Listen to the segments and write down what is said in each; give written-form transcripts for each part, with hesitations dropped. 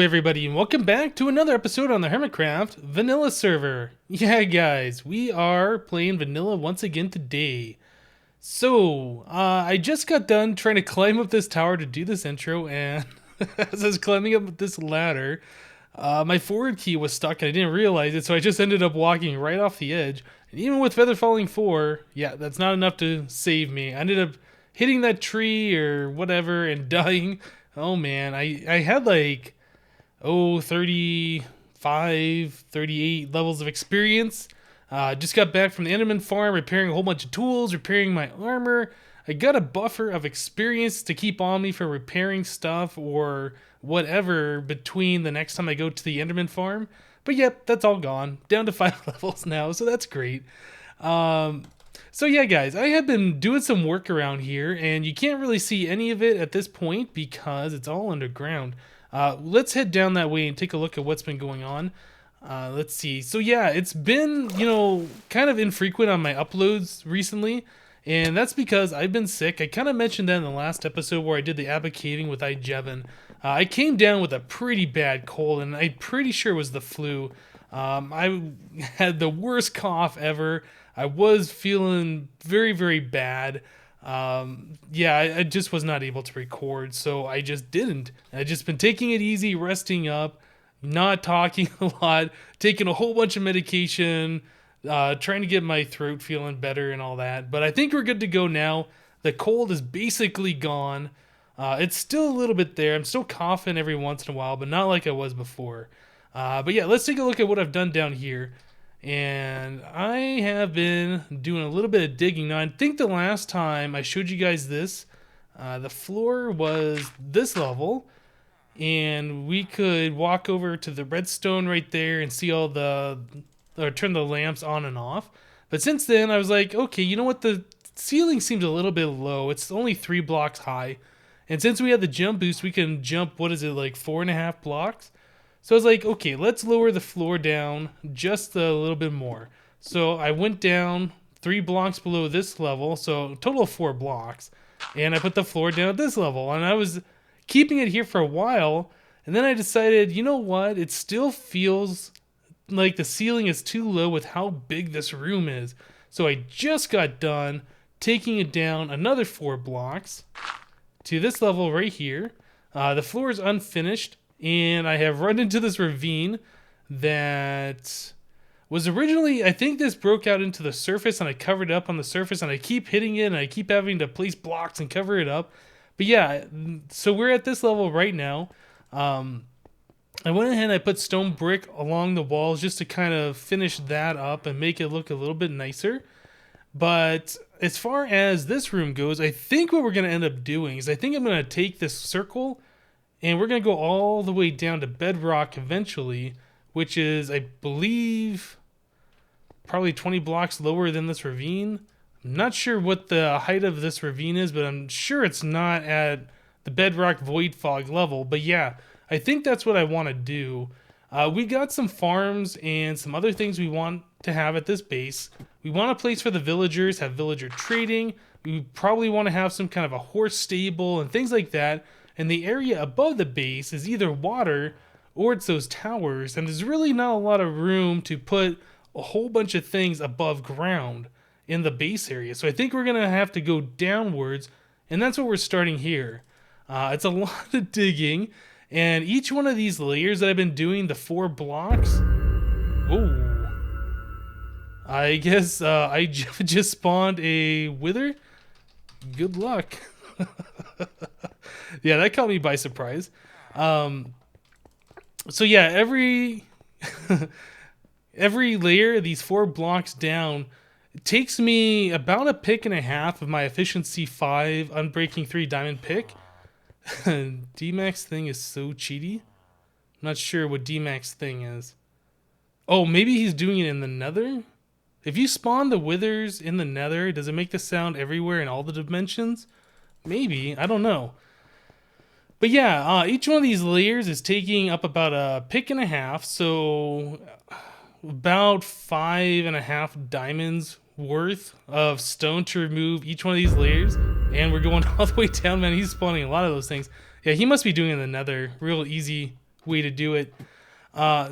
everybody, and welcome back to another episode on the HermitCraft Vanilla server. Yeah, guys, we are playing Vanilla once again today. So, I just got done trying to climb up this tower to do this intro, and as I was climbing up this ladder, my forward key was stuck and I didn't realize it, so I just ended up walking right off the edge. And even with Feather Falling 4, yeah, that's not enough to save me. I ended up hitting that tree or whatever and dying. Oh man, I had like 35, 38 levels of experience. Just got back from the Enderman farm, repairing a whole bunch of tools, repairing my armor. I got a buffer of experience to keep on me for repairing stuff or whatever between the next time I go to the Enderman farm. But yep, that's all gone. Down to 5 levels now, so that's great. So yeah, guys, I have been doing some work around here, and you can't really see any of it at this point because it's all underground. Let's head down that way and take a look at what's been going on. Let's see. So yeah, it's been, kind of infrequent on my uploads recently, and that's because I've been sick. I kind of mentioned that in the last episode where I did the Abba caving with Jevin. I came down with a pretty bad cold, and I'm pretty sure it was the flu. I had the worst cough ever. I was feeling very, very bad. I just was not able to record, so I just didn't. I just been taking it easy, resting up, not talking a lot, taking a whole bunch of medication, trying to get my throat feeling better and all that. But I think we're good to go now. The cold is basically gone. It's still a little bit there. I'm still coughing every once in a while, but not like I was before. But yeah, let's take a look at what I've done down here. And I have been doing a little bit of digging. Now, I think the last time I showed you guys this, the floor was this level, and we could walk over to the redstone right there and see all turn the lamps on and off. But since then, I was like, okay, you know what? The ceiling seems a little bit low. It's only 3 blocks high. And since we have the jump boost, we can jump, what is it, like 4.5 blocks? So I was like, okay, let's lower the floor down just a little bit more. So I went down 3 blocks below this level, so a total of 4 blocks. And I put the floor down at this level. And I was keeping it here for a while. And then I decided, you know what? It still feels like the ceiling is too low with how big this room is. So I just got done taking it down another 4 blocks to this level right here. The floor is unfinished. And I have run into this ravine that was originally, I think this broke out into the surface and I covered it up on the surface and I keep hitting it and I keep having to place blocks and cover it up. But yeah, so we're at this level right now. I went ahead and I put stone brick along the walls just to kind of finish that up and make it look a little bit nicer. But as far as this room goes, I think what we're going to end up doing is I think I'm going to take this circle and we're going to go all the way down to bedrock eventually, which is, I believe, probably 20 blocks lower than this ravine. I'm not sure what the height of this ravine is, but I'm sure it's not at the bedrock void fog level. But yeah, I think that's what I want to do. We got some farms and some other things we want to have at this base. We want a place for the villagers, have villager trading. We probably want to have some kind of a horse stable and things like that. And the area above the base is either water or it's those towers. And there's really not a lot of room to put a whole bunch of things above ground in the base area. So I think we're going to have to go downwards. And that's what we're starting here. It's a lot of digging. And each one of these layers that I've been doing, the 4 blocks. Oh. I guess I just spawned a wither. Good luck. Yeah, that caught me by surprise. So yeah, every layer, these 4 blocks down, it takes me about a pick and a half of my efficiency 5 unbreaking 3 diamond pick. D-Max thing is so cheaty. I'm not sure what D-Max thing is. Oh, maybe he's doing it in the nether? If you spawn the withers in the nether, does it make the sound everywhere in all the dimensions? Maybe, I don't know. But yeah, each one of these layers is taking up about a pick and a half, so about 5.5 diamonds worth of stone to remove each one of these layers. And we're going all the way down, man. He's spawning a lot of those things. Yeah, he must be doing it in the nether. Real easy way to do it.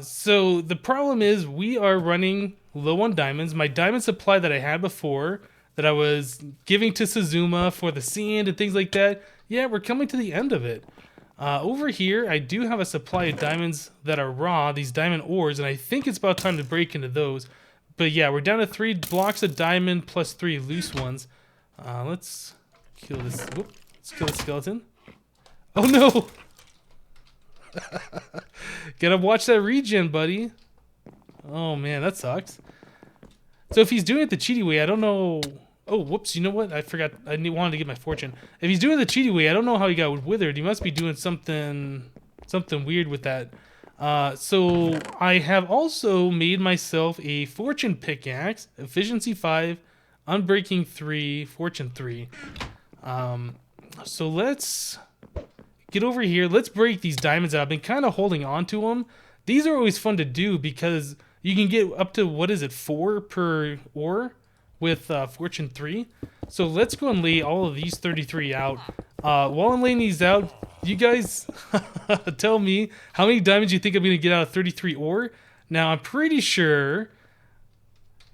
So the problem is we are running low on diamonds. My diamond supply that I had before, that I was giving to Suzuma for the sand and things like that, yeah, we're coming to the end of it. Over here, I do have a supply of diamonds that are raw, these diamond ores, and I think it's about time to break into those. But yeah, we're down to 3 blocks of diamond plus 3 loose ones. Let's kill this. Whoop, let's kill the skeleton. Oh no! Gotta watch that regen, buddy. Oh man, that sucks. So if he's doing it the cheaty way, I don't know. Oh, whoops, you know what? I forgot. Wanted to get my fortune. If he's doing it the cheaty way, I don't know how he got withered. He must be doing something weird with that. So I have also made myself a fortune pickaxe, efficiency 5, unbreaking 3, fortune 3. So let's get over here. Let's break these diamonds out. I've been kind of holding on to them. These are always fun to do because you can get up to, what is it, 4 per ore with fortune 3. So let's go and lay all of these 33 out. While I'm laying these out, you guys tell me how many diamonds you think I'm going to get out of 33 ore. Now, I'm pretty sure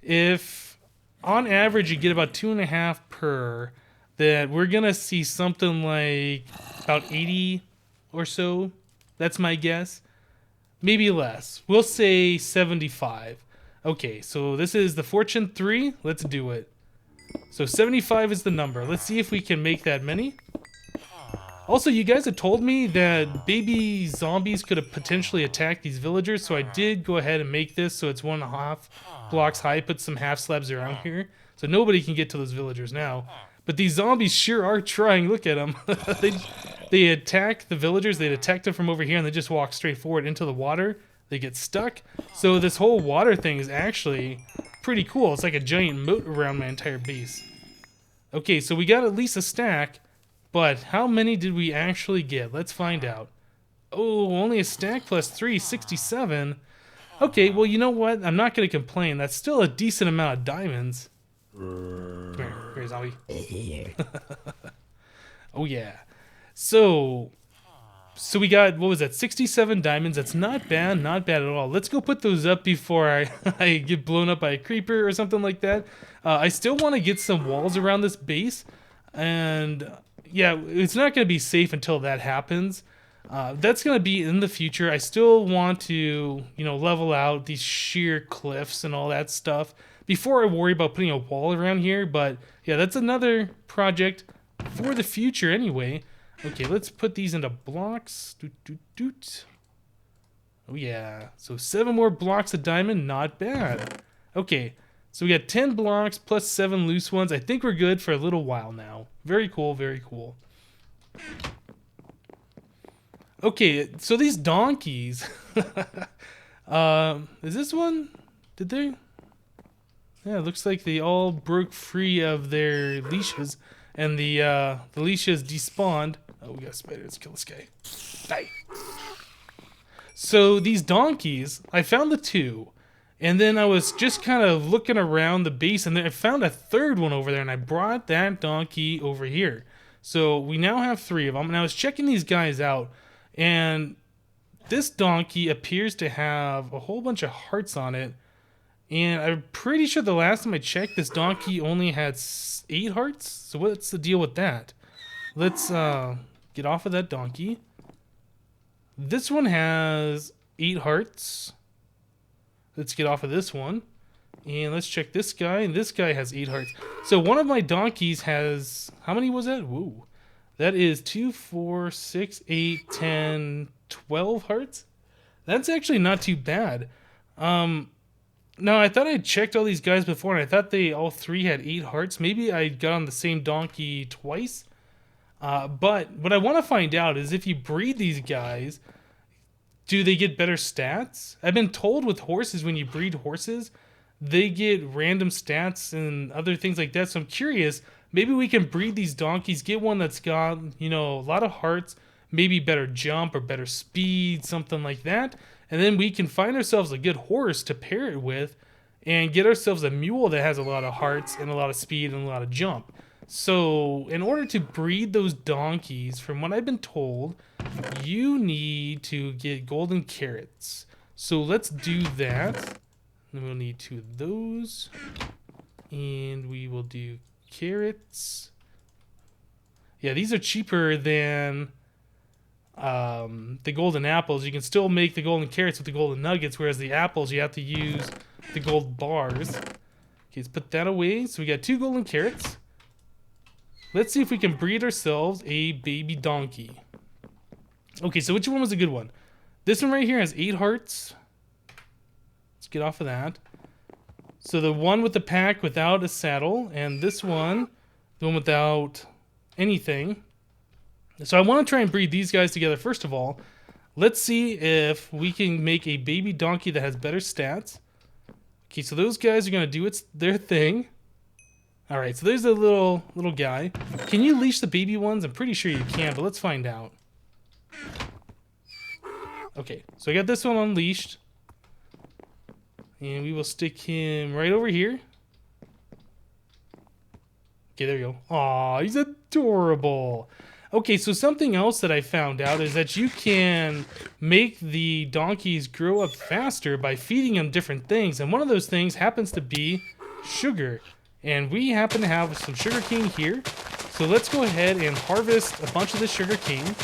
if on average you get about 2.5 per, that we're going to see something like about 80 or so. That's my guess. Maybe less. We'll say 75. Okay, so this is the fortune 3. Let's do it. So 75 is the number. Let's see if we can make that many. Also, you guys had told me that baby zombies could have potentially attacked these villagers, so I did go ahead and make this so it's 1.5 blocks high. Put some half slabs around here, so nobody can get to those villagers now. But these zombies sure are trying. Look at them. They attack the villagers. They'd attack them from over here, and they just walk straight forward into the water. They get stuck. So this whole water thing is actually pretty cool. It's like a giant moat around my entire base. Okay, so we got at least a stack, but how many did we actually get? Let's find out. Oh, only a stack plus 3, 67. Okay, well, you know what? I'm not going to complain. That's still a decent amount of diamonds. Come here, zombie. Oh, yeah. So we got, what was that, 67 diamonds. That's not bad at all. Let's go put those up before I get blown up by a creeper or something like that. I still want to get some walls around this base, and yeah, it's not going to be safe until that happens. That's going to be in the future. I still want to, level out these sheer cliffs and all that stuff before I worry about putting a wall around here, but yeah, that's another project for the future anyway. Okay, let's put these into blocks. Oh yeah, so 7 more blocks of diamond, not bad. Okay, so we got 10 blocks plus 7 loose ones. I think we're good for a little while now. Very cool, very cool. Okay, so these donkeys. Is this one? Did they? Yeah, it looks like they all broke free of their leashes, and the leashes despawned. Oh, we got a spider. Let's kill this guy. Die. So these donkeys, I found the 2, and then I was just kind of looking around the base, and then I found a third one over there, and I brought that donkey over here. So we now have 3 of them, and I was checking these guys out, and this donkey appears to have a whole bunch of hearts on it, and I'm pretty sure the last time I checked, this donkey only had 8 hearts. So what's the deal with that? Let's get off of that donkey. This one has 8 hearts. Let's get off of this one. And let's check this guy. And this guy has 8 hearts. So one of my donkeys has... How many was that? Whoa. That is 2, 4, 6, 8, 10, 12 hearts. That's actually not too bad. Now, I thought I checked all these guys before, and I thought they all 3 had 8 hearts. Maybe I got on the same donkey twice. But what I want to find out is if you breed these guys, do they get better stats? I've been told with horses, when you breed horses, they get random stats and other things like that. So I'm curious, maybe we can breed these donkeys, get one that's got, a lot of hearts, maybe better jump or better speed, something like that. And then we can find ourselves a good horse to pair it with and get ourselves a mule that has a lot of hearts and a lot of speed and a lot of jump. So in order to breed those donkeys, from what I've been told, you need to get golden carrots. So let's do that. Then we'll need 2 of those. And we will do carrots. Yeah, these are cheaper than the golden apples. You can still make the golden carrots with the golden nuggets, whereas the apples, you have to use the gold bars. Okay, let's put that away. So we got 2 golden carrots. Let's see if we can breed ourselves a baby donkey. Okay, so which one was a good one? This one right here has 8 hearts. Let's get off of that. So the one with the pack without a saddle, and this one, the one without anything. So I want to try and breed these guys together first of all. Let's see if we can make a baby donkey that has better stats. Okay, so those guys are going to do their thing. Alright, so there's a little guy. Can you leash the baby ones? I'm pretty sure you can, but let's find out. Okay, so I got this one unleashed. And we will stick him right over here. Okay, there we go. Aw, he's adorable. Okay, so something else that I found out is that you can make the donkeys grow up faster by feeding them different things. And one of those things happens to be sugar. And we happen to have some sugar cane here. So let's go ahead and harvest a bunch of this sugar cane.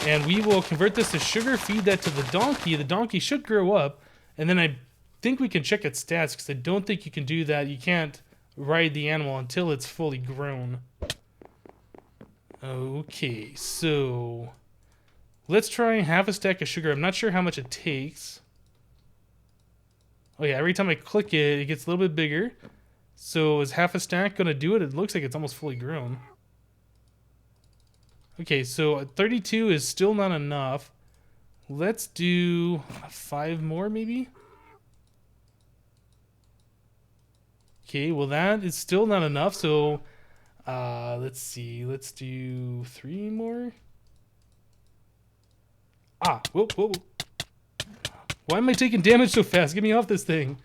And we will convert this to sugar, feed that to the donkey. The donkey should grow up. And then I think we can check its stats, because I don't think you can do that. You can't ride the animal until it's fully grown. Okay, so let's try half a stack of sugar. I'm not sure how much it takes. Oh yeah, every time I click it, it gets a little bit bigger. So is half a stack going to do it? It looks like it's almost fully grown. Okay, so 32 is still not enough. Let's do 5 more maybe? Okay, well that is still not enough, so let's see, let's do 3 more. Ah, whoa, whoa. Why am I taking damage so fast? Get me off this thing.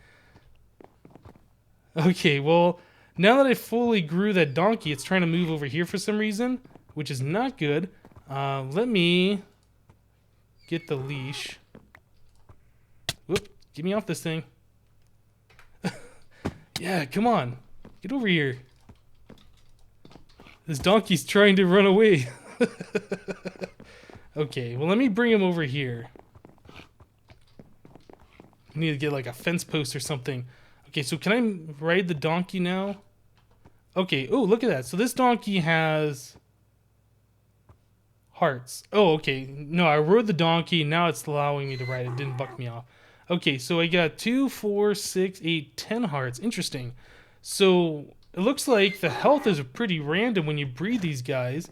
Okay, well, now that I fully grew that donkey, it's trying to move over here for some reason, which is not good. Let me get the leash. Whoop, get me off this thing. Yeah, come on. Get over here. This donkey's trying to run away. Okay, well, let me bring him over here. I need to get like a fence post or something. Okay, so can I ride the donkey now? Okay, oh, look at that. So this donkey has hearts. Oh, okay. No, I rode the donkey. Now it's allowing me to ride it. It didn't buck me off. Okay, so I got 2, 4, 6, 8, 10 hearts. Interesting. So it looks like the health is pretty random when you breed these guys.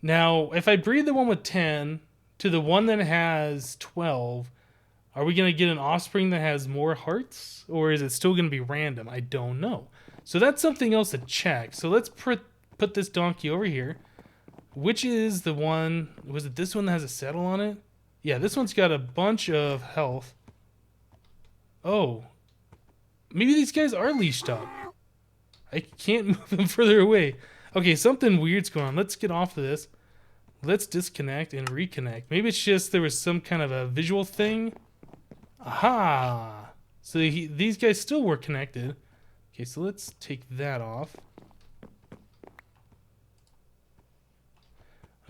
Now, if I breed the one with 10 to the one that has 12, are we going to get an offspring that has more hearts? Or is it still going to be random? I don't know. So that's something else to check. So let's put this donkey over here. Which is the one... Was it this one that has a saddle on it? Yeah, this one's got a bunch of health. Oh. Maybe these guys are leashed up. I can't move them further away. Okay, something weird's going on. Let's get off of this. Let's disconnect and reconnect. Maybe it's just there was some kind of a visual thing. Aha! So these guys still were connected. Okay, so let's take that off.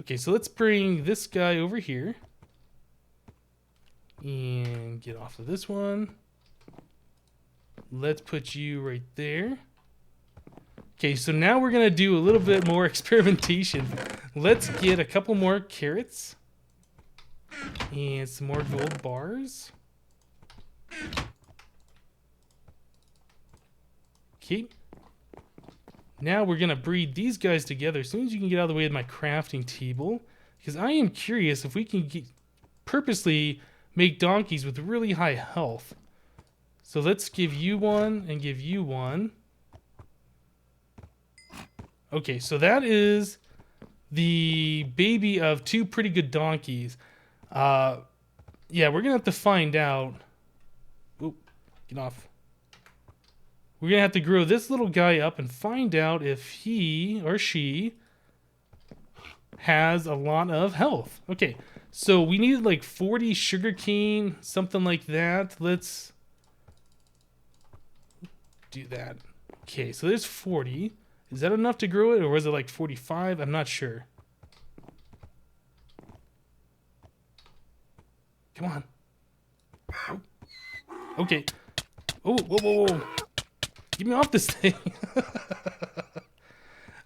Okay, so let's bring this guy over here. And get off of this one. Let's put you right there. Okay, so now we're going to do a little bit more experimentation. Let's get a couple more carrots. And some more gold bars. Okay. Now we're going to breed these guys together as soon as you can get out of the way of my crafting table. Because I am curious if we can purposely make donkeys with really high health. So let's give you one and give you one. Okay, so that is the baby of 2 pretty good donkeys. Yeah, we're going to have to find out. Oop, get off. we're going to have to grow this little guy up and find out if he or she has a lot of health. Okay, so we need like 40 sugarcane, something like that. Let's do that. Okay, so there's 40. Is that enough to grow it, or was it like 45? I'm not sure. Come on. Oh. Okay. Oh, whoa, whoa, whoa. Get me off this thing.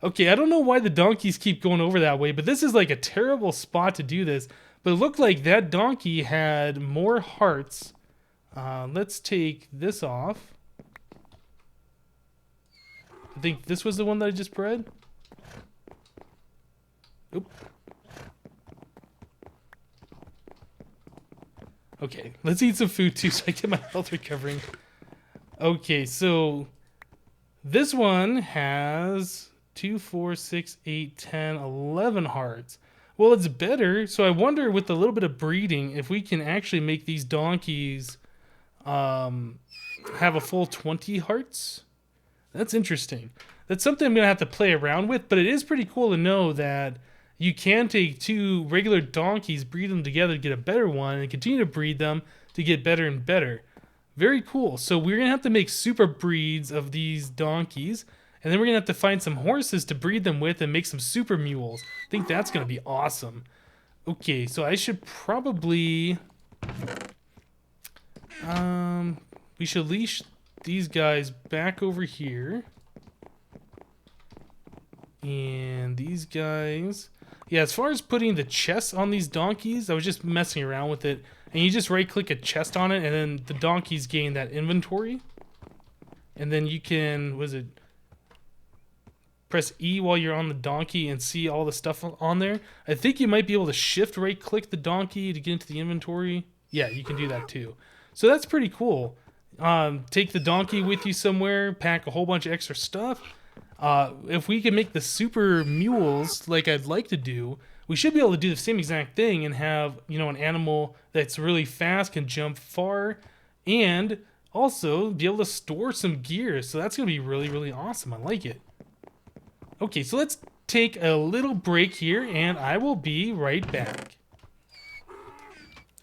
Okay, I don't know why the donkeys keep going over that way, but this is like a terrible spot to do this. But it looked like that donkey had more hearts. Let's take this off. I think this was the one that I just bred. Oop. Okay, let's eat some food too so I get my health recovering. Okay, so this one has 2, 4, 6, 8, 10, 11 hearts. Well, it's better, so I wonder with a little bit of breeding if we can actually make these donkeys have a full 20 hearts. That's interesting. That's something I'm going to have to play around with, but it is pretty cool to know that you can take 2 regular donkeys, breed them together to get a better one, and continue to breed them to get better and better. Very cool. So we're going to have to make super breeds of these donkeys, and then we're going to have to find some horses to breed them with and make some super mules. I think that's going to be awesome. Okay, so I should probably... we should leash these guys back over here. And these guys... Yeah, as far as putting the chests on these donkeys, I was just messing around with it. And you just right-click a chest on it, and then the donkeys gain that inventory. And then you can, what is it? Press E while you're on the donkey and see all the stuff on there. I think you might be able to shift right-click the donkey to get into the inventory. Yeah, you can do that too. So that's pretty cool. Take the donkey with you somewhere, pack a whole bunch of extra stuff. If we can make the super mules like I'd like to do, we should be able to do the same exact thing and have, you know, an animal that's really fast, can jump far, and also be able to store some gear. So that's going to be really, really awesome. I like it. Okay, so let's take a little break here, and I will be right back.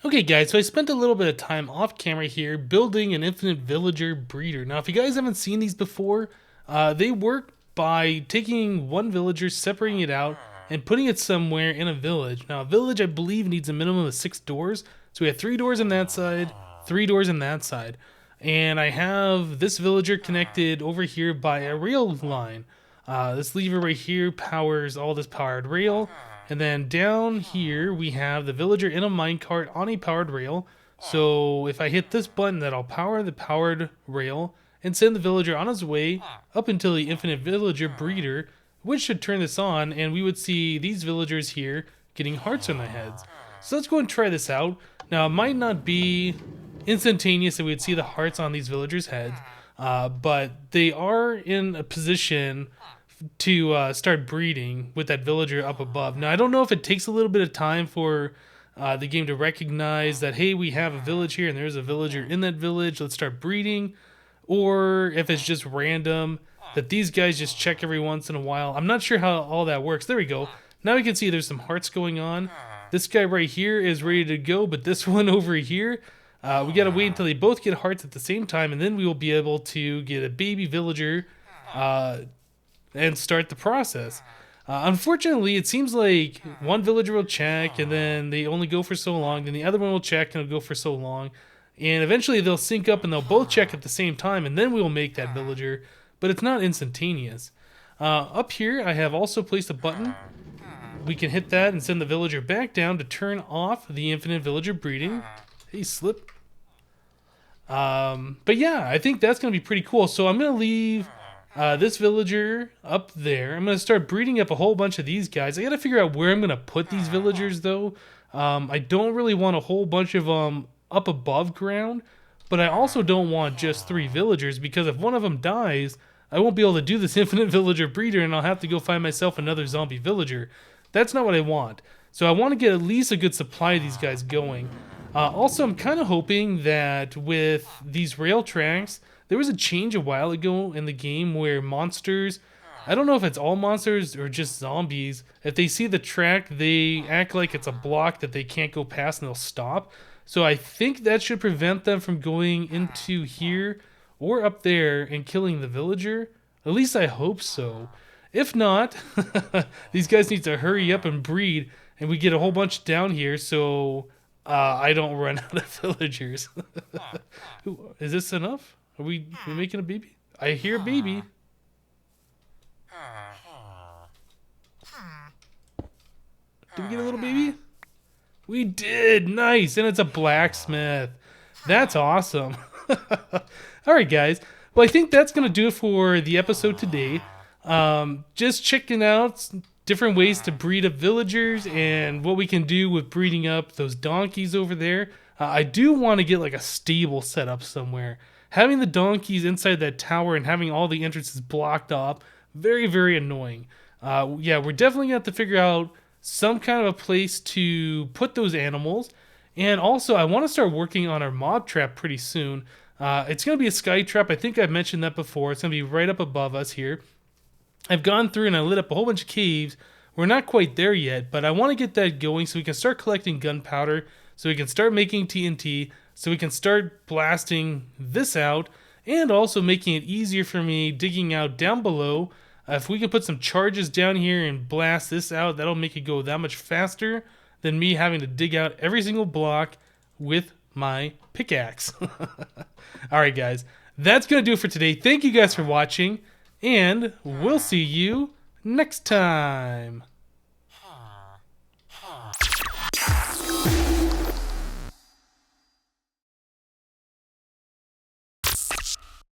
Okay guys, so I spent a little bit of time off camera here building an infinite villager breeder. Now if you guys haven't seen these before, they work by taking one villager, separating it out, and putting it somewhere in a village. Now a village I believe needs a minimum of 6 doors, so we have 3 doors on that side, 3 doors on that side. And I have this villager connected over here by a rail line. This lever right here powers all this powered rail. And then down here we have the villager in a minecart on a powered rail. So if I hit this button, that'll power the powered rail and send the villager on his way up until the infinite villager breeder, which should turn this on, and we would see these villagers here getting hearts on their heads. So let's go and try this out. Now it might not be instantaneous that we would see the hearts on these villagers' heads, but they are in a position to start breeding with that villager up above. Now I don't know if it takes a little bit of time for the game to recognize that, hey, we have a village here and there's a villager in that village, let's start breeding, or if it's just random that these guys just check every once in a while. I'm not sure how all that works. There we go. Now we can see there's some hearts going on. This guy right here is ready to go, but this one over here, we gotta wait until they both get hearts at the same time, and then we will be able to get a baby villager and start the process. Unfortunately, it seems like one villager will check, and then they only go for so long, then the other one will check and it'll go for so long, and eventually they'll sync up and they'll both check at the same time, and then we will make that villager, but it's not instantaneous. Up here, I have also placed a button. We can hit that and send the villager back down to turn off the infinite villager breeding. Hey, slip. But yeah, I think that's going to be pretty cool. So I'm going to leave this villager up there. I'm going to start breeding up a whole bunch of these guys. I got to figure out where I'm going to put these villagers, though. I don't really want a whole bunch of them up above ground, but I also don't want just 3 villagers, because if one of them dies, I won't be able to do this infinite villager breeder, and I'll have to go find myself another zombie villager. That's not what I want. So I want to get at least a good supply of these guys going. Also, I'm kind of hoping that with these rail tracks there was a change a while ago in the game where monsters, I don't know if it's all monsters or just zombies, if they see the track, they act like it's a block that they can't go past and they'll stop. So I think that should prevent them from going into here or up there and killing the villager. At least I hope so. If not, these guys need to hurry up and breed, and we get a whole bunch down here so I don't run out of villagers. Is this enough? Are we making a baby? I hear a baby. Did we get a little baby? We did! Nice! And it's a blacksmith. That's awesome. Alright, guys. Well, I think that's going to do it for the episode today. Just checking out different ways to breed up villagers and what we can do with breeding up those donkeys over there. I do want to get like a stable set up somewhere. Having the donkeys inside that tower and having all the entrances blocked off, very, very annoying. Yeah, we're definitely going to have to figure out some kind of a place to put those animals. And also, I want to start working on our mob trap pretty soon. It's going to be a sky trap. I think I've mentioned that before. It's going to be right up above us here. I've gone through and I lit up a whole bunch of caves. We're not quite there yet, but I want to get that going so we can start collecting gunpowder, so we can start making TNT, so we can start blasting this out, and also making it easier for me digging out down below. If we can put some charges down here and blast this out, that'll make it go that much faster than me having to dig out every single block with my pickaxe. Alright guys, that's going to do it for today. Thank you guys for watching, and we'll see you next time.